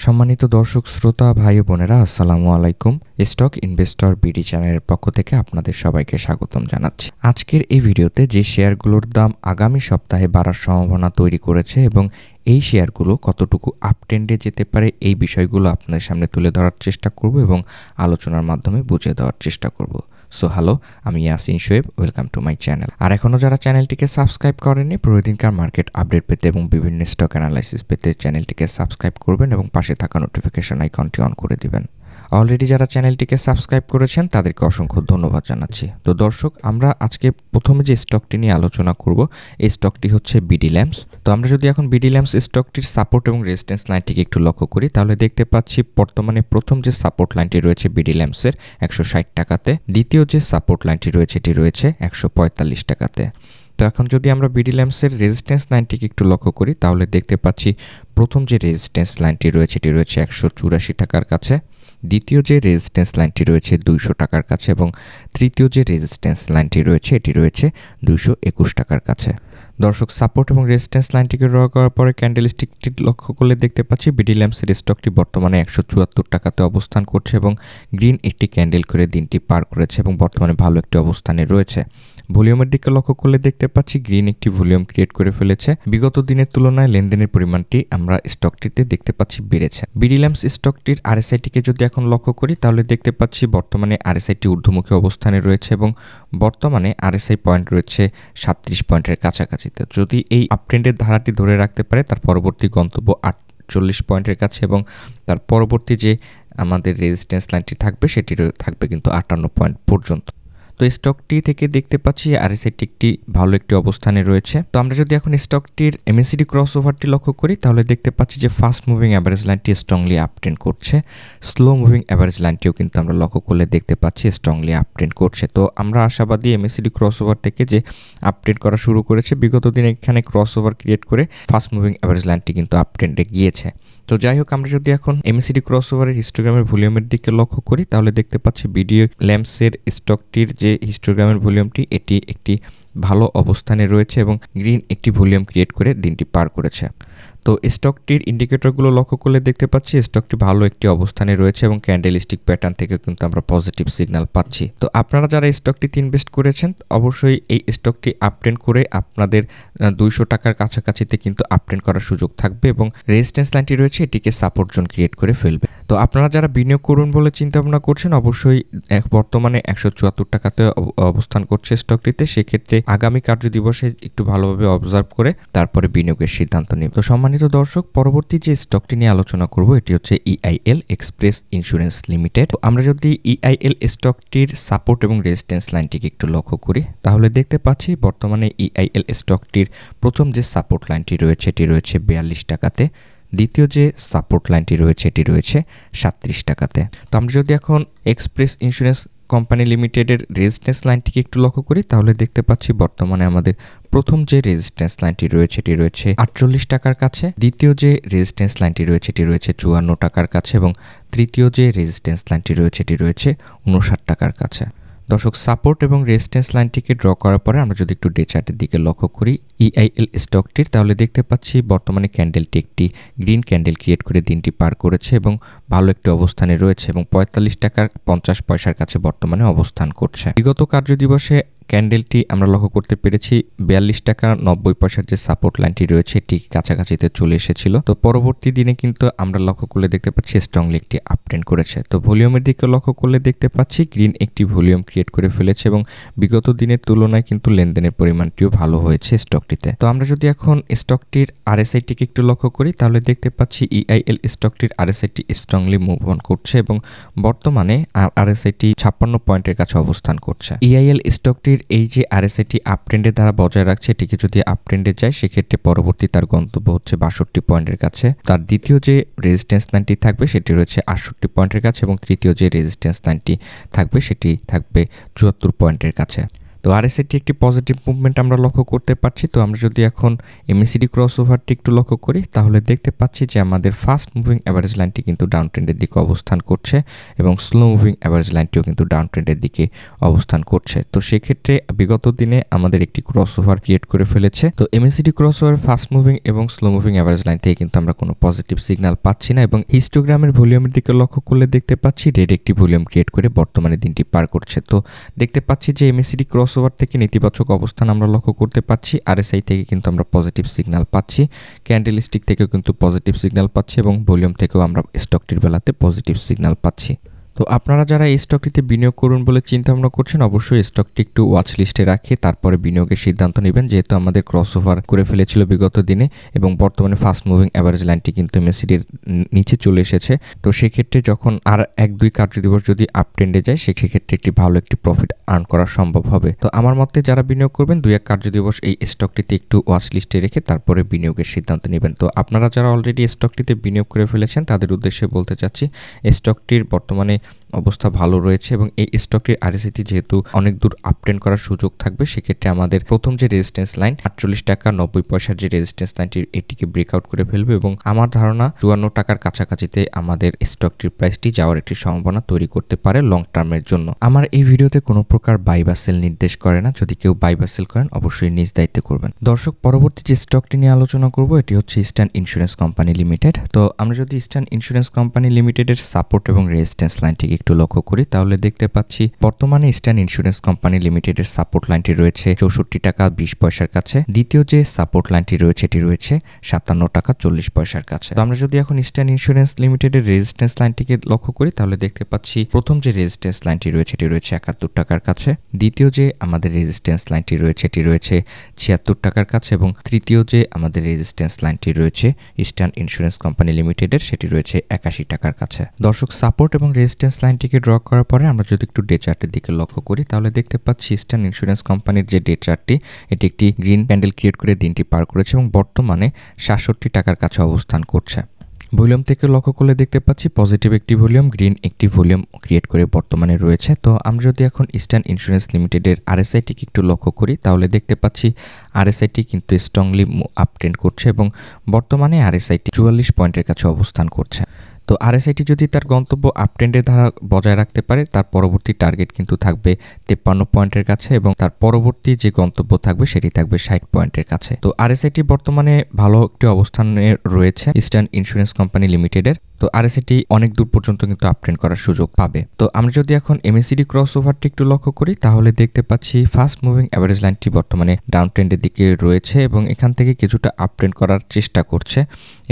সম্মানিত দর্শক শ্রোতা ভাই ও বোনেরা, আসসালামু আলাইকুম। স্টক ইনভেস্টর বিডি চ্যানেলের পক্ষ থেকে আপনাদের সবাইকে স্বাগতম জানাচ্ছি। আজকের এই ভিডিওতে যে শেয়ারগুলোর দাম আগামী সপ্তাহে বাড়ার সম্ভাবনা তৈরি করেছে এবং এই শেয়ারগুলো কতটুকু আপট্রেন্ডে যেতে পারে এই বিষয়গুলো আপনাদের সামনে তুলে ধরার চেষ্টা করব এবং আলোচনার মাধ্যমে বুঝিয়ে দেওয়ার চেষ্টা করব। সো হ্যালো, আমি Yasin Shoaib, welcome to my channel. আর এখনও যারা চ্যানেলটিকে সাবস্ক্রাইব করেননি, প্রতিদিনকার মার্কেট আপডেট পেতে এবং বিভিন্ন স্টক অ্যানালাইসিস পেতে চ্যানেলটিকে সাবস্ক্রাইব করবেন এবং পাশে থাকা নোটিফিকেশন আইকনটি অন করে দিবেন। অলরেডি যারা চ্যানেলটিকে সাবস্ক্রাইব করেছেন তাদেরকে অসংখ্য ধন্যবাদ জানাচ্ছি। তো দর্শক, আমরা আজকে প্রথমে যে স্টকটি নিয়ে আলোচনা করব এই স্টকটি হচ্ছে বিডি ল্যাম্পস। তো আমরা যদি এখন বিডি ল্যাম্পস স্টকটির সাপোর্ট এবং রেজিস্ট্যান্স লাইনটিকে একটু লক্ষ্য করি, তাহলে দেখতে পাচ্ছি বর্তমানে প্রথম যে সাপোর্ট লাইনটি রয়েছে বিডি ল্যাম্পসের 160 টাকাতে, দ্বিতীয় যে সাপোর্ট লাইনটি রয়েছে এটি রয়েছে 145 টাকাতে। তো এখন যদি আমরা বিডি ল্যাম্পসের রেজিস্ট্যান্স লাইনটিকে একটু লক্ষ্য করি, তাহলে দেখতে পাচ্ছি প্রথম যে রেজিস্ট্যান্স লাইনটি রয়েছে এটি রয়েছে 184 টাকার কাছে, দ্বিতীয় যে রেজিস্ট্যান্স লাইনটি রয়েছে 200 টাকার কাছে এবং তৃতীয় যে রেজিস্ট্যান্স লাইনটি রয়েছে এটি রয়েছে 221 টাকার কাছে। দর্শক, সাপোর্ট এবং রেজিস্ট্যান্স লাইনটিকে ড্র করার পরে ক্যান্ডেলস্টিকটি লক্ষ্য করলে দেখতে পাচ্ছি বিডি ল্যাম্পসের স্টকটি বর্তমানে 174 টাকাতে অবস্থান করছে এবং গ্রিন একটি ক্যান্ডেল করে দিনটি পার করেছে এবং বর্তমানে ভালো একটি অবস্থানে রয়েছে। ভলিউমের দিকে লক্ষ্য করলে দেখতে পাচ্ছি গ্রিন একটি ভলিউম ক্রিয়েট করে ফেলেছে। বিগত দিনের তুলনায় লেনদেনের পরিমাণটি আমরা স্টকটিতে দেখতে পাচ্ছি বেড়েছে। বিডি ল্যাম্পস স্টকটির আরএসআইটিকে যদি এখন লক্ষ্য করি, তাহলে দেখতে পাচ্ছি বর্তমানে আরএসআইটি ঊর্ধ্বমুখী অবস্থানে রয়েছে এবং বর্তমানে আরএসআই পয়েন্ট রয়েছে 37 পয়েন্টের কাছাকাছিতে। যদি এই আপট্রেন্ডের ধারাটি ধরে রাখতে পারে, তার পরবর্তী গন্তব্য 48 পয়েন্টের কাছে এবং তার পরবর্তী যে আমাদের রেজিস্ট্যান্স লাইনটি থাকবে সেটি থাকবে কিন্তু 58 পয়েন্ট পর্যন্ত। তো স্টকটি থেকে দেখতে পাচ্ছি আরএসআইটি একটি ভালো একটি অবস্থানে রয়েছে। তো আমরা যদি এখন স্টকটির এমএসিডি ক্রস ওভারটি লক্ষ্য করি, তাহলে দেখতে পাচ্ছি যে ফাস্ট মুভিং অ্যাভারেজ লাইনটি স্ট্রংলি আপট্রেন্ড করছে, স্লো মুভিং অ্যাভারেজ লাইনটিও কিন্তু আমরা লক্ষ্য করলে দেখতে পাচ্ছি স্ট্রংলি আপট্রেন্ড করছে। তো আমরা আশাবাদী এমএসিডি ক্রস ওভার থেকে যে আপট্রেন্ড করা শুরু করেছে, বিগত দিনে এখানে ক্রস ওভার ক্রিয়েট করে ফাস্ট মুভিং অ্যাভারেজ লাইনটি কিন্তু আপট্রেন্ডে গিয়েছে। তো যাই হোক, আমরা যদি এখন এমএসিডি ক্রস ওভারের হিস্টোগ্রামের ভলিউমের দিকে লক্ষ্য করি, তাহলে দেখতে পাচ্ছি বিডি ল্যাম্পসের স্টকটির যে হিস্টোগ্রামের ভলিউমটি এটি একটি ভালো অবস্থানে রয়েছে এবং গ্রিন একটি ভলিউম ক্রিয়েট করে দিনটি পার করেছে। তো স্টকটির ইন্ডিকেটরগুলো লক্ষ্য করলে দেখতে পাচ্ছি স্টকটি ভালো একটি অবস্থানে রয়েছে এবং ক্যান্ডেলস্টিক প্যাটার্ন থেকে কিন্তু আমরা পজিটিভ সিগন্যাল পাচ্ছি। তো আপনারা যারা স্টকটিতে ইনভেস্ট করেছেন, অবশ্যই এই স্টকটি আপট্রেন্ড করে আপনাদের 200 টাকার কাছাকাছিতে কিন্তু আপট্রেন্ড করার সুযোগ থাকবে এবং রেজিস্ট্যান্স লাইনটি রয়েছে এটিকে সাপোর্ট জোন ক্রিয়েট করে ফেলবে। তো আপনারা যারা বিনিয়োগ করুন বলে চিন্তা ভাবনা করছেন, অবশ্যই বর্তমানে 174 টাকাতে অবস্থান করছে স্টকটিতে। সেক্ষেত্রে আগামী কার্য দিবসে একটু ভালোভাবে অবজার্ভ করে তারপরে বিনিয়োগের সিদ্ধান্ত নিন। তো সম্মানিত দর্শক, পরবর্তী যে স্টকটি নিয়ে আলোচনা করব এটি হচ্ছে ইআইএল এক্সপ্রেস ইন্স্যুরেন্স লিমিটেড। আমরা যদি ইআইএল স্টকটির সাপোর্ট এবং রেজিস্ট্যান্স লাইনটিকে একটু লক্ষ্য করি, তাহলে দেখতে পাচ্ছি বর্তমানে ইআইএল স্টকটির প্রথম যে সাপোর্ট লাইনটি রয়েছে এটি রয়েছে 42 টাকাতে, দ্বিতীয় যে সাপোর্ট লাইনটি রয়েছে এটি রয়েছে 37 টাকাতে। তো আমরা যদি এখন এক্সপ্রেস ইন্স্যুরেন্স কোম্পানি লিমিটেডের রেজিস্ট্যান্স লাইনটিকে একটু লক্ষ্য করি, তাহলে দেখতে পাচ্ছি বর্তমানে আমাদের প্রথম যে রেজিস্ট্যান্স লাইনটি রয়েছে এটি রয়েছে 48 টাকার কাছে, দ্বিতীয় যে রেজিস্ট্যান্স লাইনটি রয়েছে এটি রয়েছে 54 টাকার কাছে এবং তৃতীয় যে রেজিস্ট্যান্স লাইনটি রয়েছে এটি রয়েছে 59 টাকার কাছে। দর্শক, সাপোর্ট এবং রেজিস্ট্যান্স লাইনটিকে ড্র করার পরে আমরা যদি একটু ডে চার্টের দিকে লক্ষ্য করি ইআইএল স্টকটির, তাহলে দেখতে পাচ্ছি বর্তমানে ক্যান্ডেলটি একটি গ্রিন ক্যান্ডেল ক্রিয়েট করে দিনটি পার করেছে এবং ভালো একটি অবস্থানে রয়েছে এবং 45 টাকার 50 পয়সার কাছে বর্তমানে অবস্থান করছে। বিগত কার্য দিবসে ক্যান্ডেলটি আমরা লক্ষ্য করতে পেরেছি 42 টাকা 90 পয়সার যে সাপোর্ট লাইনটি রয়েছে এটি কাছাকাছিতে চলে এসেছিল। তো পরবর্তী দিনে কিন্তু আমরা লক্ষ্য করলে দেখতে পাচ্ছি স্ট্রংলি একটি আপট্রেন্ড করেছে। তো ভলিউমের দিকে লক্ষ্য করলে দেখতে পাচ্ছি গ্রিন একটি ভলিউম ক্রিয়েট করে ফেলেছে এবং বিগত দিনের তুলনায় কিন্তু লেনদেনের পরিমাণটিও ভালো হয়েছে স্টকটিতে। তো আমরা যদি এখন স্টকটির আরএসআইটিকে একটু লক্ষ্য করি, তাহলে দেখতে পাচ্ছি ইআইএল স্টকটির আরএসআইটি স্ট্রংলি মুভ অন করছে এবং বর্তমানে আরএসআইটি 56 পয়েন্টের কাছে অবস্থান করছে। ইআইএল স্টকটির এই যে আরএসআইটি আপট্রেন্ডের দ্বারা বজায় রাখছে, এটিকে যদি আপট্রেন্ডে যায় সেক্ষেত্রে পরবর্তী তার গন্তব্য হচ্ছে 62 পয়েন্টের কাছে। তার দ্বিতীয় যে রেজিস্ট্যান্স লাইনটি থাকবে সেটি রয়েছে 68 পয়েন্টের কাছে এবং তৃতীয় যে রেজিস্ট্যান্স লাইনটি থাকবে সেটি থাকবে 74 পয়েন্টের কাছে। তো আরএসআইটি একটি পজিটিভ মুভমেন্ট আমরা লক্ষ্য করতে পারছি। তো আমরা যদি এখন এমএসিডি ক্রসওভারটি একটু লক্ষ্য করি তাহলে দেখতে পাচ্ছি যে আমাদের ফাস্ট মুভিং অ্যাভারেজ লাইনটি কিন্তু ডাউন ট্রেন্ডের দিকে অবস্থান করছে এবং স্লো মুভিং অ্যাভারেজ লাইনটিও কিন্তু ডাউন ট্রেন্ডের দিকে অবস্থান করছে। তো সেক্ষেত্রে বিগত দিনে আমাদের একটি ক্রসওভার ক্রিয়েট করে ফেলেছে। তো এমএসিডি ক্রসওভার ফাস্ট মুভিং এবং স্লো মুভিং অ্যাভারেজ লাইন থেকে কিন্তু আমরা কোনো পজিটিভ সিগন্যাল পাচ্ছি না এবং হিস্টোগ্রামের ভলিউমের দিকে লক্ষ্য করলে দেখতে পাচ্ছি রেড একটি ভলিউম ক্রিয়েট করে বর্তমানে দিনটি পার করছে। তো দেখতে পাচ্ছি যে এমএসিডি ক্রসওভার থেকে নেতিবাচক অবস্থান আমরা লক্ষ্য করতে পারছি, আরএসআই থেকে কিন্তু আমরা পজিটিভ সিগন্যাল পাচ্ছি, ক্যান্ডেলস্টিক থেকেও কিন্তু পজিটিভ সিগন্যাল পাচ্ছি এবং ভলিউম থেকেও আমরা স্টকটির বেলাতে পজিটিভ সিগন্যাল পাচ্ছি। তো আপনারা যারা এই স্টকটিতে বিনিয়োগ করুন বলে চিন্তা ভাবনা করছেন অবশ্যই স্টকটি একটু ওয়াচ লিস্টে রাখে তারপরে বিনিয়োগের সিদ্ধান্ত নেবেন, যেহেতু আমাদের ক্রসওভার করে ফেলেছিল বিগত দিনে এবং বর্তমানে ফাস্ট মুভিং অ্যাভারেজ লাইনটি কিন্তু এমএসিডির নিচে চলে এসেছে। তো সেক্ষেত্রে যখন আর 1-2 কার্যদিবস যদি আপ ট্রেন্ডে যায় সেক্ষেত্রে একটি ভালো একটি প্রফিট আর্ন করা সম্ভব হবে। তো আমার মতে যারা বিনিয়োগ করবেন 2-1 কার্যদিবস এই স্টকটিতে একটু ওয়াচ লিস্টে রেখে তারপরে বিনিয়োগের সিদ্ধান্ত নেবেন। তো আপনারা যারা অলরেডি স্টকটিতে বিনিয়োগ করে ফেলেছেন তাদের উদ্দেশ্যে বলতে চাচ্ছি স্টকটির বর্তমানে অবস্থা ভালো রয়েছে এবং এই স্টকটির আরএসআইটি যেহেতু অনেক দূর আপট্রেন্ড করার সুযোগ থাকবে সেক্ষেত্রে আমাদের প্রথম যে রেজিস্ট্যান্স লাইন 48 টাকা 90 পয়সার যে রেজিস্ট্যান্স লাইনটি এটিকে ব্রেকআউট করে ফেলবে এবং আমার ধারণা 54 টাকার কাছাকাছিতে আমাদের স্টকটির প্রাইসটি যাওয়ার একটি সম্ভাবনা তৈরি করতে পারে লং টার্মের জন্য। আমার এই ভিডিওতে কোনো প্রকার বাই বা সেল নির্দেশ করে না, যদি কেউ বাই বা সেল করেন অবশ্যই নিজ দায়িত্বে করবেন। দর্শক, পরবর্তী যে স্টকটি নিয়ে আলোচনা করব এটি হচ্ছে ইস্টার্ন ইন্স্যুরেন্স কোম্পানি লিমিটেড। তো আমরা যদি ইস্টার্ন ইন্স্যুরেন্স কোম্পানি লিমিটেডের সাপোর্ট এবং রেজিস্ট্যান্স লাইনটিকে একটু লক্ষ্য করি তাহলে দেখতে পাচ্ছি বর্তমানে ইস্টার্ন ইন্স্যুরেন্স কোম্পানি লিমিটেডের সাপোর্ট লাইনটি রয়েছে 64 টাকা 20 পয়সার কাছে, দ্বিতীয় যে সাপোর্ট লাইনটি রয়েছে এটি রয়েছে 57 টাকা 40 পয়সার কাছে। তো আমরা যদি এখন ইস্টার্ন ইন্স্যুরেন্স লিমিটেডের রেজিস্ট্যান্স লাইনটিকে লক্ষ্য করি তাহলে দেখতে পাচ্ছি প্রথম যে রেজিস্ট্যান্স লাইনটি রয়েছে এটি রয়েছে 71 টাকার কাছে, দ্বিতীয় যে আমাদের রেজিস্ট্যান্স লাইনটি রয়েছে এটি রয়েছে 76 টাকার কাছে এবং তৃতীয় যে আমাদের রেজিস্ট্যান্স লাইনটি রয়েছে ইস্টার্ন ইন্স্যুরেন্স কোম্পানি লিমিটেডের সেটি রয়েছে 81 টাকার কাছে। দর্শক, সাপোর্ট এবং রেজিস্ট্যান্স লাইনটিকে ড্র করার পরে আমরা যদি একটু ডে চার্টের দিকে লক্ষ্য করি তাহলে দেখতে পাচ্ছি ইস্টার্ন ইন্স্যুরেন্স কোম্পানির যে ডে চার্টটি এটি একটি গ্রিন ক্যান্ডেল ক্রিয়েট করে দিনটি পার করেছে এবং বর্তমানে 67 টাকার কাছে অবস্থান করছে। ভলিউম থেকে লক্ষ্য করলে দেখতে পাচ্ছি পজিটিভ একটি ভলিউম, গ্রিন একটি ভলিউম ক্রিয়েট করে বর্তমানে রয়েছে। তো আমরা যদি এখন ইস্টার্ন ইন্স্যুরেন্স লিমিটেডের আরএসআইটিকে একটু লক্ষ্য করি তাহলে দেখতে পাচ্ছি আরএসআইটি কিন্তু স্ট্রংলি আপ ট্রেন্ড করছে এবং বর্তমানে আরএসআইটি 44 পয়েন্টের কাছে অবস্থান করছে। তো আরএসআইটি যদি তার গন্তব্য আপট্রেন্ডের ধারা বজায় রাখতে পারে তার পরবর্তী টার্গেট কিন্তু থাকবে 53 পয়েন্টের কাছে এবং তার পরবর্তী যে গন্তব্য থাকবে সেটি থাকবে 60 পয়েন্টের কাছে। তো আরএসআইটি বর্তমানে ভালো একটি অবস্থানে রয়েছে ইস্টার্ন ইন্স্যুরেন্স কোম্পানি লিমিটেডের। তো আরএসআইটি অনেক দূর পর্যন্ত কিন্তু আপট্রেন্ড করার সুযোগ পাবে। তো আমরা যদি এখন এমএসিডি ক্রসওভারটি একটু লক্ষ্য করি তাহলে দেখতে পাচ্ছি ফাস্ট মুভিং অ্যাভারেজ লাইনটি বর্তমানে ডাউন ট্রেন্ডের দিকে রয়েছে এবং এখান থেকে কিছুটা আপট্রেন্ড করার চেষ্টা করছে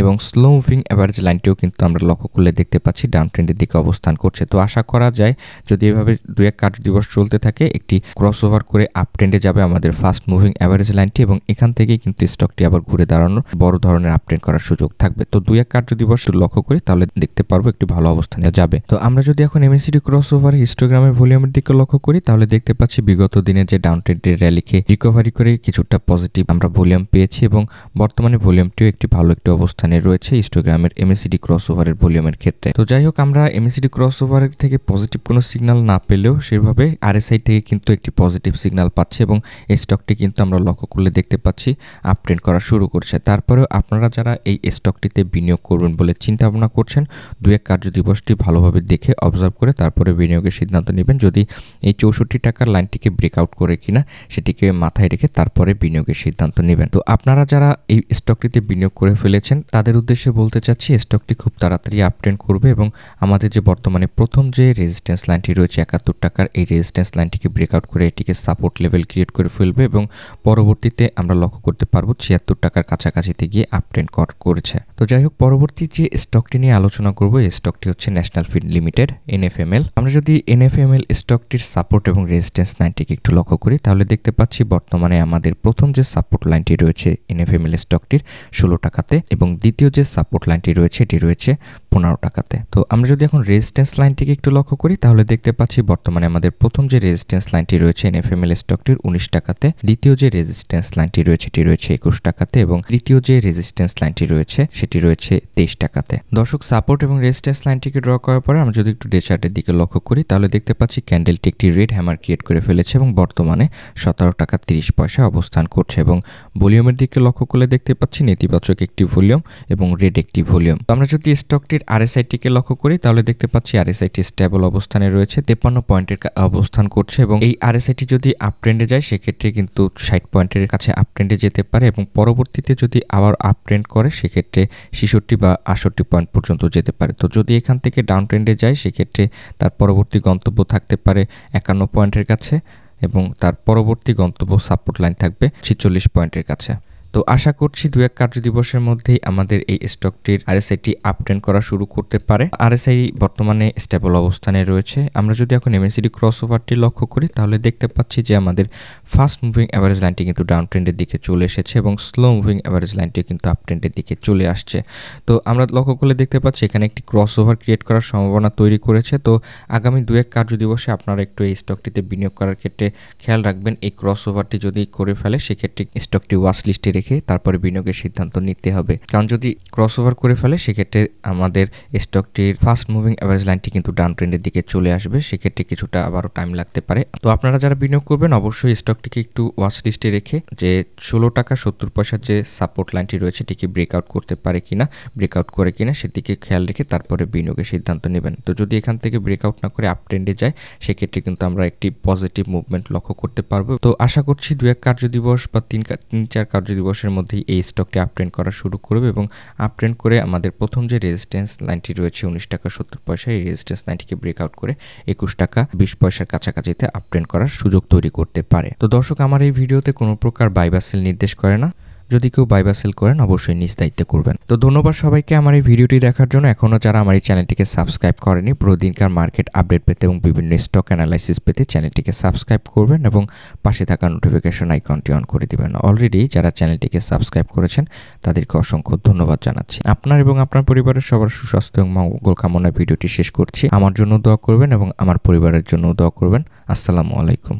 এবং স্লো মুভিং অ্যাভারেজ লাইনটিও কিন্তু আমরা লক্ষ্য করলে দেখতে পাচ্ছি ডাউন ট্রেন্ডের দিকে অবস্থান করছে। তো আশা করা যায় যদি এভাবে 2-1 কার্যদিবস চলতে থাকে একটি ক্রসওভার করে আপট্রেন্ডে যাবে আমাদের ফাস্ট মুভিং অ্যাভারেজ লাইনটি এবং এখান থেকেই কিন্তু স্টকটি আবার ঘুরে দাঁড়ানোর বড় ধরনের আপট্রেন্ড করার সুযোগ থাকবে। তো 2-1 কার্যদিবস লক্ষ্য করি তাহলে দেখতে পারবো একটি ভালো অবস্থানে যাবে। তো আমরা যদি এখন এমএসিডি ক্রসওভার হিস্টোগ্রামের ভলিউমের দিকে লক্ষ্য করি তাহলে দেখতে পাচ্ছি বিগত দিনের যে ডাউন ট্রেন্ডের র্যালিকে রিকভারি করে কিছুটা পজিটিভ আমরা ভলিউম পেয়েছি এবং বর্তমানে ভলিউমটিও একটি ভালো একটি অবস্থানে রয়েছে হিস্টোগ্রামের এমএসিডি ক্রসওভারের ভলিউমের ক্ষেত্রে। তো যাই হোক, আমরা এমএসিডি ক্রসওভারের থেকে পজিটিভ কোনো সিগন্যাল না পেলেও সেভাবে আরএসআই থেকে কিন্তু একটি পজিটিভ সিগন্যাল পাচ্ছে এবং এই স্টকটি কিন্তু আমরা লক্ষ্য করলে দেখতে পাচ্ছি আপট্রেন্ড করা শুরু করছে। তারপরেও আপনারা যারা এই স্টকটিতে বিনিয়োগ করবেন বলে চিন্তা ভাবনা করছেন 2-1 কার্যদিবসটি ভালোভাবে দেখে অবজার্ভ করে তারপরে বিনিয়োগের সিদ্ধান্ত নেবেন, যদি এই 64 টাকার লাইনটিকে ব্রেকআউট করে কিনা সেটিকে মাথায় রেখে তারপরে বিনিয়োগের সিদ্ধান্ত নেবেন। তো আপনারা যারা এই স্টকটিতে বিনিয়োগ করে ফেলেছেন তাদের উদ্দেশ্যে বলতে চাচ্ছি স্টকটি খুব তাড়াতাড়ি আপট্রেন্ড করবে এবং আমাদের যে বর্তমানে প্রথম যে রেজিস্ট্যান্স লাইনটি রয়েছে 71 টাকার এই রেজিস্ট্যান্স লাইনটিকে ব্রেকআউট করে এটিকে সাপোর্ট লেভেল ক্রিয়েট করে ফেলবে এবং পরবর্তীতে আমরা লক্ষ্য করতে পারবো 76 টাকার কাছাকাছিতে গিয়ে আপট্রেন্ড করেছে। তো যাই হোক, পরবর্তী যে স্টকটি নিয়ে আলোচনা করব এই স্টকটি হচ্ছে ন্যাশনাল ফিড লিমিটেড এনএফএমএল। আমরা যদি এনএফএমএল স্টকটির সাপোর্ট এবং রেজিস্ট্যান্স লাইনটিকে একটু লক্ষ্য করি তাহলে দেখতে পাচ্ছি বর্তমানে আমাদের প্রথম যে সাপোর্ট লাইনটি রয়েছে এনএফএমএল স্টকটির 16 টাকাতে এবং দ্বিতীয় যে সাপোর্ট লাইনটি রয়েছে এটি রয়েছে 15 টাকাতে। তো আমরা যদি এখন রেজিস্ট্যান্স লাইনটিকে একটু লক্ষ্য করি তাহলে দেখতে পাচ্ছি বর্তমানে আমাদের প্রথম যে রেজিস্ট্যান্স লাইনটি রয়েছে এনএফএমএল স্টকটির 19 টাকাতে, দ্বিতীয় যে রেজিস্ট্যান্স লাইনটি রয়েছে এটি রয়েছে 21 টাকাতে এবং তৃতীয় যে রেজিস্ট্যান্স লাইনটি রয়েছে সেটি রয়েছে 23 টাকাতে। দর্শক, সাপোর্ট এবং রেজিস্ট্যান্স লাইনটিকে ড্র করার পরে আমরা যদি একটু ডে চার্টের দিকে লক্ষ্য করি তাহলে দেখতে পাচ্ছি ক্যান্ডেলটি একটি রেড হ্যামার ক্রিয়েট করে ফেলেছে এবং বর্তমানে 17 টাকা 30 পয়সা অবস্থান করছে এবং ভলিউমের দিকে লক্ষ্য করলে দেখতে পাচ্ছি নেতিবাচক একটি ভলিউম এবং রেড একটি ভলিউম। আমরা যদি স্টকটির আরএসআইটিকে লক্ষ্য করি তাহলে দেখতে পাচ্ছি আরএসআইটি স্টেবল অবস্থানে রয়েছে, 53 পয়েন্টের অবস্থান করছে এবং এই আরএসআইটি যদি আপট্রেন্ডে যায় সেক্ষেত্রে কিন্তু 60 পয়েন্টের কাছে আপট্রেন্ডে যেতে পারে এবং পরবর্তীতে যদি আবার আপট্রেন্ড করে সেক্ষেত্রে 66 বা 68 পয়েন্ট পর্যন্ত যেতে পারে। তো যদি এখান থেকে ডাউন ট্রেন্ডে যায় সেক্ষেত্রে তার পরবর্তী গন্তব্য থাকতে পারে 51 পয়েন্টের কাছে এবং তার পরবর্তী গন্তব্য সাপোর্ট লাইন থাকবে 46 পয়েন্টের কাছে। তো আশা করছি 2-1 কার্যদিবসের মধ্যেই আমাদের এই স্টকটির আরএসআইটি আপট্রেন্ড করা শুরু করতে পারে। আরএসআই বর্তমানে স্টেবল অবস্থানে রয়েছে। আমরা যদি এখন এমএসিডি ক্রসওভারটি লক্ষ্য করি তাহলে দেখতে পাচ্ছি যে আমাদের ফাস্ট মুভিং অ্যাভারেজ লাইনটি কিন্তু ডাউন ট্রেন্ডের দিকে চলে এসেছে এবং স্লো মুভিং অ্যাভারেজ লাইনটি কিন্তু আপ ট্রেন্ডের দিকে চলে আসছে। তো আমরা লক্ষ্য করলে দেখতে পাচ্ছি এখানে একটি ক্রসওভার ক্রিয়েট করার সম্ভাবনা তৈরি করেছে। তো আগামী 2-1 কার্যদিবসে আপনারা একটু এই স্টকটিতে বিনিয়োগ করার ক্ষেত্রে খেয়াল রাখবেন। এই ক্রসওভারটি যদি করে ফেলে সেক্ষেত্রে স্টকটি ওয়াচ লিস্টে রেখে তারপরে বিনিয়োগের সিদ্ধান্ত নিতে হবে, কারণ যদি ক্রসওভার করে ফেলে সেক্ষেত্রে আমাদের স্টকটির ফাস্ট মুভিং অ্যাভারেজ লাইনটি কিন্তু ডাউন ট্রেন্ডের দিকে চলে আসবে, সেক্ষেত্রে কিছুটা আবারও টাইম লাগতে পারে। তো আপনারা যারা বিনিয়োগ করবেন অবশ্যই স্টকটিকে একটু ওয়াচ লিস্টে রেখে যে 16 টাকা 70 পয়সার যে সাপোর্ট লাইনটি রয়েছে এটিকে ব্রেকআউট করতে পারে কিনা, ব্রেকআউট করে কিনা সেদিকে খেয়াল রেখে তারপরে বিনিয়োগের সিদ্ধান্ত নেবেন। তো যদি এখান থেকে ব্রেকআউট না করে আপ ট্রেন্ডে যায় সেক্ষেত্রে কিন্তু আমরা একটি পজিটিভ মুভমেন্ট লক্ষ্য করতে পারবো। তো আশা করছি 2-1 কার্যদিবস বা 3-4 কার্যদিবসের মধ্যেই এই স্টকটি আপট্রেন্ড করা শুরু করবে এবং আপট্রেন্ড করে আমাদের প্রথম যে রেজিস্ট্যান্স লাইনটি রয়েছে 19 টাকা 70 পয়সা, এই রেজিস্ট্যান্স লাইনটিকে ব্রেকআউট করে 21 টাকা 20 পয়সার কাছাকাছিতে আপট্রেন্ড করার সুযোগ তৈরি করতে পারে। তো দর্শক, আমার এই ভিডিওতে কোনো প্রকার বাই বা সেল নির্দেশ করে না। যদি কেউ বাই বা সেল করেন অবশ্যই নিজ দায়িত্বে করবেন। তো ধন্যবাদ সবাইকে আমার এই ভিডিওটি দেখার জন্য। এখনও যারা আমার এই চ্যানেলটিকে সাবস্ক্রাইব করেনি, প্রতিদিনকার মার্কেট আপডেট পেতে এবং বিভিন্ন স্টক অ্যানালাইসিস পেতে চ্যানেলটিকে সাবস্ক্রাইব করবেন এবং পাশে থাকা নোটিফিকেশন আইকনটি অন করে দিবেন। অলরেডি যারা চ্যানেলটিকে সাবস্ক্রাইব করেছেন তাদেরকে অসংখ্য ধন্যবাদ জানাচ্ছি। আপনার এবং আপনার পরিবারের সবার সুস্বাস্থ্য এবং মঙ্গল কামনায় ভিডিওটি শেষ করছি। আমার জন্য দোয়া করবেন এবং আমার পরিবারের জন্য দোয়া করবেন। আসসালামু আলাইকুম।